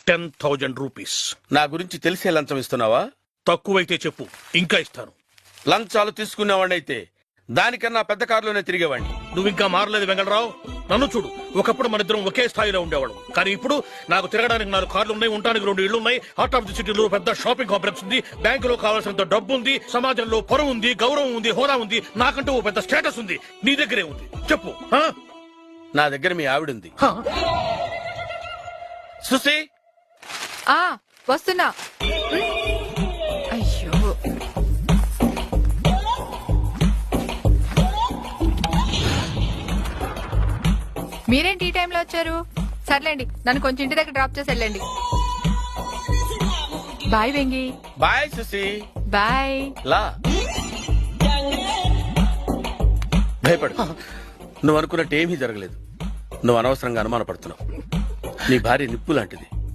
10,000 rupees. నా గురించి తెలిసే లంచం ఇస్తున్నావా? తక్కువైతే చెప్పు, ఇంకా ఇస్తాను. లంచాలు తీసుకునేవాడినైతే దానికన్నా పెద్ద కారులోనే తిరిగేవాడిని. నువ్వు ఇంకా మారలేదు వెంగళరావు. నన్ను చూడు, ఒకప్పుడు మన ఇద్దరం ఒకే స్థాయిలో ఉండేవాళ్ళం. కానీ ఇప్పుడు నాకు తిరగడానికి 4 కార్లు ఉన్నాయి, ఉండడానికి 2 ఇళ్లు ఉన్నాయి, హార్ట్ ఆఫ్ ది సిటీలో పెద్ద షాపింగ్ కాంప్లెక్స్ ఉంది, బ్యాంకులో కావాల్సినంత డబ్బు ఉంది, సమాజంలో పరువు ఉంది, గౌరవం ఉంది, హోదా ఉంది, నాకంటూ ఓ పెద్ద స్టేటస్ ఉంది. నీ దగ్గరే ఉంది, చెప్పు. నా దగ్గర మీ ఆవిడుంది. సుసి, వస్తున్నా. అయ్యో, మీరేంటి ఈ టైంలో వచ్చారు? సర్లేండి, నన్ను కొంచెం ఇంటి దగ్గర డ్రాప్ చేసి వెళ్ళండి. Bye Vengi. Bye Susi. Bye. లా భయపడు, నువ్వు అనుకున్నట్టు ఏమీ జరగలేదు. నువ్వు అనవసరంగా అనుమానపడుతున్నావు. నీ భార్య నిప్పు లాంటిది.